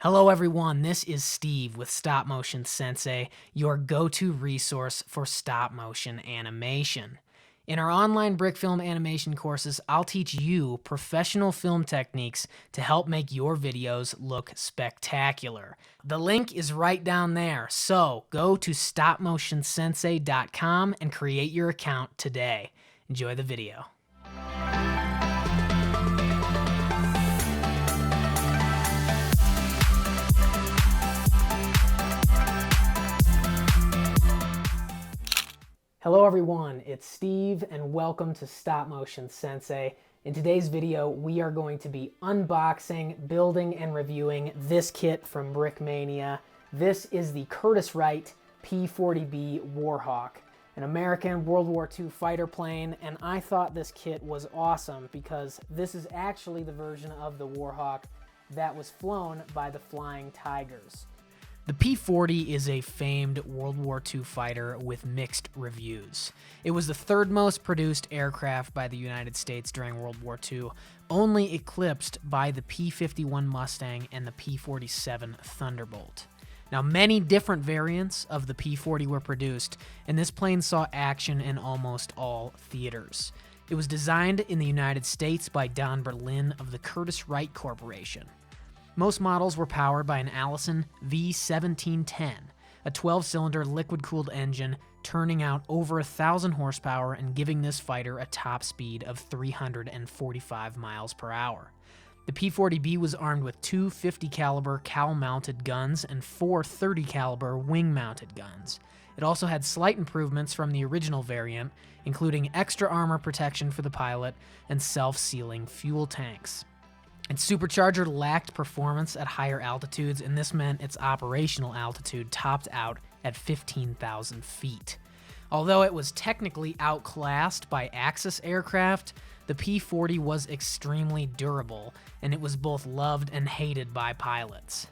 Hello everyone, this is Steve with Stop Motion Sensei, your go-to resource for stop motion animation. In our online brick film animation courses, I'll teach you professional film techniques to help make your videos look spectacular. The link is right down there, so go to stopmotionsensei.com and create your account today. Enjoy the video. Hello everyone, it's Steve and welcome to Stop Motion Sensei. In today's video, we are going to be unboxing, building, and reviewing this kit from Brickmania. This is the Curtiss-Wright P40B Warhawk, an American World War II fighter plane, and I thought this kit was awesome because this is actually the version of the Warhawk that was flown by the Flying Tigers. The P-40 is a famed World War II fighter with mixed reviews. It was the third most produced aircraft by the United States during World War II, only eclipsed by the P-51 Mustang and the P-47 Thunderbolt. Now, many different variants of the P-40 were produced, and this plane saw action in almost all theaters. It was designed in the United States by Don Berlin of the Curtiss-Wright Corporation. Most models were powered by an Allison V1710, a 12-cylinder liquid-cooled engine turning out over 1,000 horsepower and giving this fighter a top speed of 345 miles per hour. The P-40B was armed with two 50-caliber cowl-mounted guns and four 30-caliber wing-mounted guns. It also had slight improvements from the original variant, including extra armor protection for the pilot and self-sealing fuel tanks. Its supercharger lacked performance at higher altitudes, and this meant its operational altitude topped out at 15,000 feet. Although it was technically outclassed by Axis aircraft, the P-40 was extremely durable, and it was both loved and hated by pilots.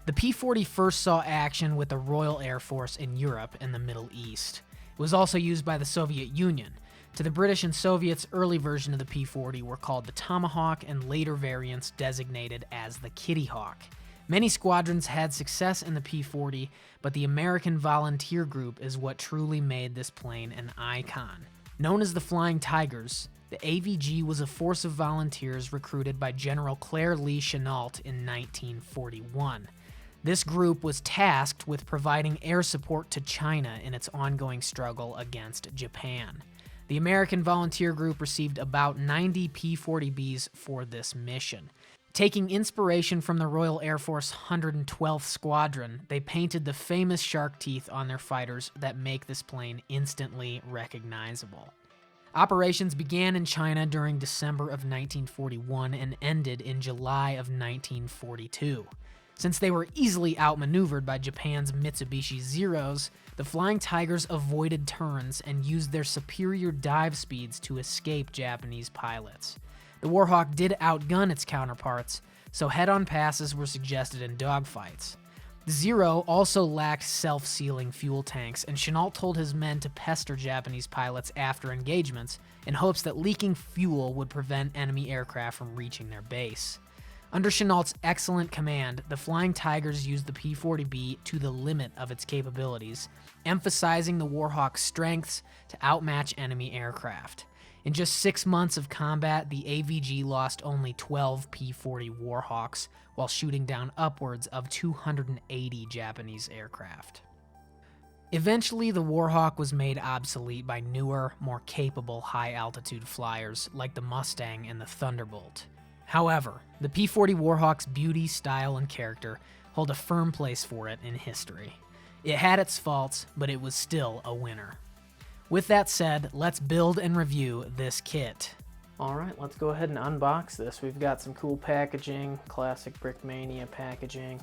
The P-40 first saw action with the Royal Air Force in Europe and the Middle East. It was also used by the Soviet Union. To the British and Soviets, early version of the P-40 were called the Tomahawk, and later variants designated as the Kitty Hawk. Many squadrons had success in the P-40, but the American Volunteer Group is what truly made this plane an icon. Known as the Flying Tigers, the AVG was a force of volunteers recruited by General Claire Lee Chennault in 1941. This group was tasked with providing air support to China in its ongoing struggle against Japan. The American Volunteer Group received about 90 P-40Bs for this mission. Taking inspiration from the Royal Air Force 112th Squadron, they painted the famous shark teeth on their fighters that make this plane instantly recognizable. Operations began in China during December of 1941 and ended in July of 1942. Since they were easily outmaneuvered by Japan's Mitsubishi Zeros, the Flying Tigers avoided turns and used their superior dive speeds to escape Japanese pilots. The Warhawk did outgun its counterparts, so head-on passes were suggested in dogfights. The Zero also lacked self-sealing fuel tanks, and Chennault told his men to pester Japanese pilots after engagements in hopes that leaking fuel would prevent enemy aircraft from reaching their base. Under Chennault's excellent command, the Flying Tigers used the P-40B to the limit of its capabilities, emphasizing the Warhawk's strengths to outmatch enemy aircraft. In just 6 months of combat, the AVG lost only 12 P-40 Warhawks, while shooting down upwards of 280 Japanese aircraft. Eventually, the Warhawk was made obsolete by newer, more capable high-altitude flyers like the Mustang and the Thunderbolt. However, the P-40 Warhawk's beauty, style, and character hold a firm place for it in history. It had its faults, but it was still a winner. With that said, let's build and review this kit. Alright, let's go ahead and unbox this. We've got some cool packaging, classic Brickmania packaging,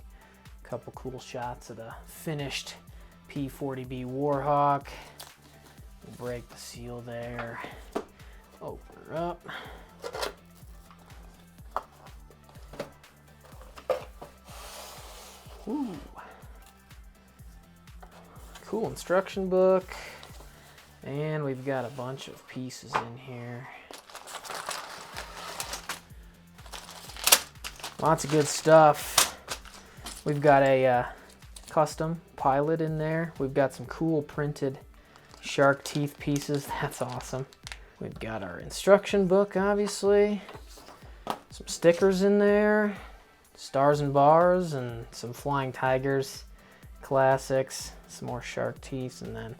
a couple cool shots of the finished P-40B Warhawk. Break the seal there, open her up. Ooh. Cool instruction book, and we've got a bunch of pieces in here. Lots of good stuff. We've got a custom pilot in there. We've got some cool printed shark teeth pieces. That's awesome. We've got our instruction book, obviously. Some stickers in there. Stars and bars and some flying tigers. Classics. Some more shark teeth, and then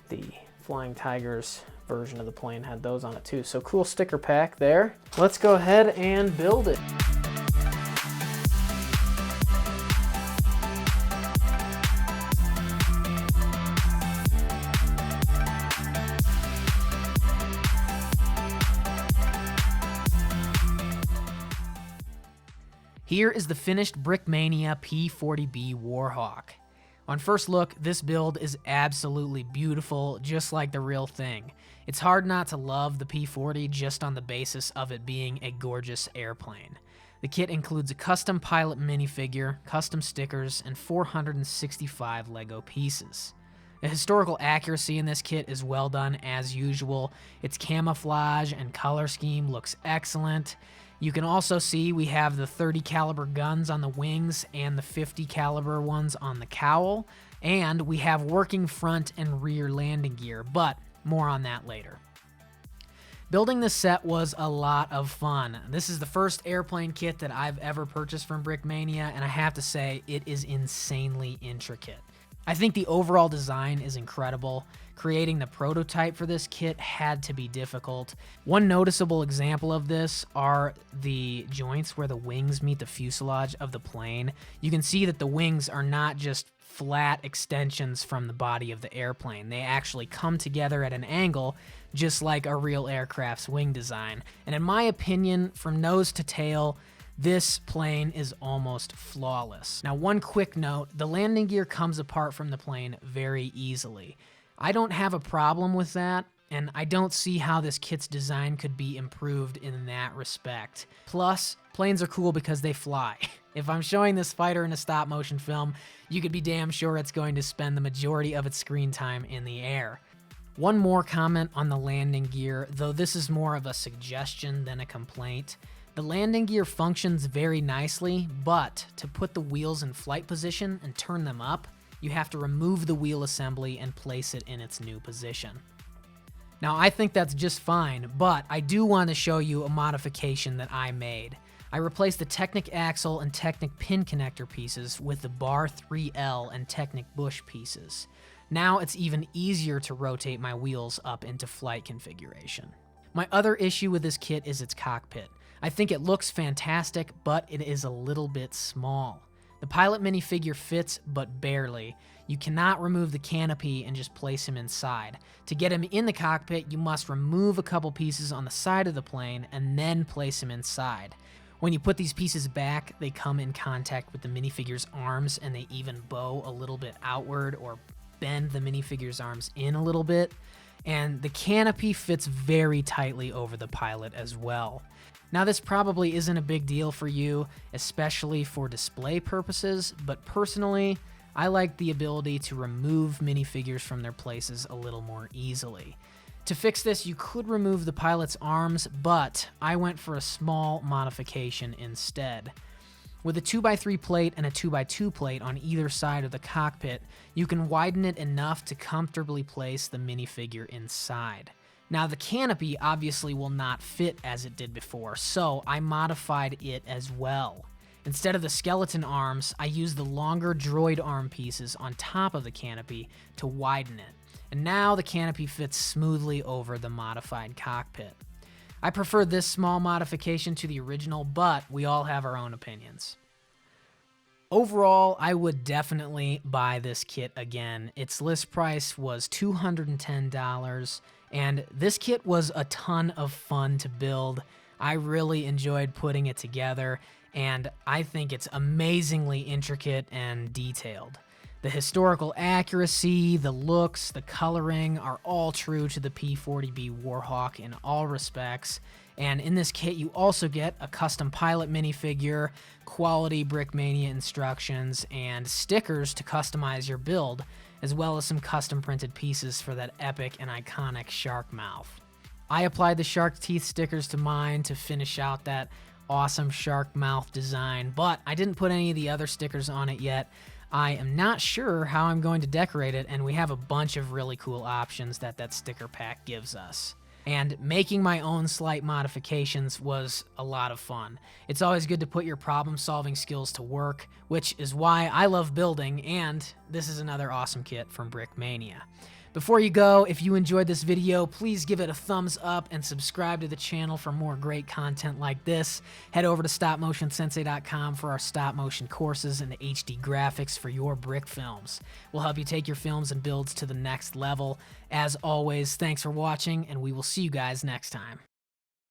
the flying tigers version of the plane had those on it too. So cool sticker pack there. Let's go ahead and build it. Here is the finished Brickmania P40B Warhawk. On first look, this build is absolutely beautiful, just like the real thing. It's hard not to love the P40 just on the basis of it being a gorgeous airplane. The kit includes a custom pilot minifigure, custom stickers, and 465 Lego pieces. The historical accuracy in this kit is well done as usual. Its camouflage and color scheme looks excellent. You can also see we have the 30 caliber guns on the wings and the 50 caliber ones on the cowl, and we have working front and rear landing gear, but more on that later. Building this set was a lot of fun. This is the first airplane kit that I've ever purchased from Brickmania, and I have to say it is insanely intricate. I think the overall design is incredible. Creating the prototype for this kit had to be difficult. One noticeable example of this are the joints where the wings meet the fuselage of the plane. You can see that the wings are not just flat extensions from the body of the airplane. They actually come together at an angle, just like a real aircraft's wing design. And in my opinion, from nose to tail, this plane is almost flawless. Now, one quick note, the landing gear comes apart from the plane very easily. I don't have a problem with that, and I don't see how this kit's design could be improved in that respect. Plus, planes are cool because they fly. If I'm showing this fighter in a stop motion film, you could be damn sure it's going to spend the majority of its screen time in the air. One more comment on the landing gear, though this is more of a suggestion than a complaint. The landing gear functions very nicely, but to put the wheels in flight position and turn them up, you have to remove the wheel assembly and place it in its new position. Now, I think that's just fine, but I do want to show you a modification that I made. I replaced the Technic axle and Technic pin connector pieces with the Bar 3L and Technic bush pieces. Now it's even easier to rotate my wheels up into flight configuration. My other issue with this kit is its cockpit. I think it looks fantastic, but it is a little bit small. The pilot minifigure fits, but barely. You cannot remove the canopy and just place him inside. To get him in the cockpit, you must remove a couple pieces on the side of the plane and then place him inside. When you put these pieces back, they come in contact with the minifigure's arms, and they even bow a little bit outward or bend the minifigure's arms in a little bit. And the canopy fits very tightly over the pilot as well. Now, this probably isn't a big deal for you, especially for display purposes, but personally, I like the ability to remove minifigures from their places a little more easily. To fix this, you could remove the pilot's arms, but I went for a small modification instead. With a 2x3 plate and a 2x2 plate on either side of the cockpit, you can widen it enough to comfortably place the minifigure inside. Now, the canopy obviously will not fit as it did before, so I modified it as well. Instead of the skeleton arms, I used the longer droid arm pieces on top of the canopy to widen it. And now the canopy fits smoothly over the modified cockpit. I prefer this small modification to the original, but we all have our own opinions. Overall, I would definitely buy this kit again. Its list price was $210, and this kit was a ton of fun to build. I really enjoyed putting it together, and I think it's amazingly intricate and detailed. The historical accuracy, the looks, the coloring are all true to the P40B Warhawk in all respects. And in this kit, you also get a custom pilot minifigure, quality Brickmania instructions, and stickers to customize your build, as well as some custom printed pieces for that epic and iconic shark mouth. I applied the shark teeth stickers to mine to finish out that awesome shark mouth design, but I didn't put any of the other stickers on it yet. I am not sure how I'm going to decorate it, and we have a bunch of really cool options that sticker pack gives us. And making my own slight modifications was a lot of fun. It's always good to put your problem-solving skills to work, which is why I love building, and this is another awesome kit from Brickmania. Before you go, if you enjoyed this video, please give it a thumbs up and subscribe to the channel for more great content like this. Head over to stopmotionsensei.com for our stop motion courses and HD graphics for your brick films. We'll help you take your films and builds to the next level. As always, thanks for watching, and we will see you guys next time.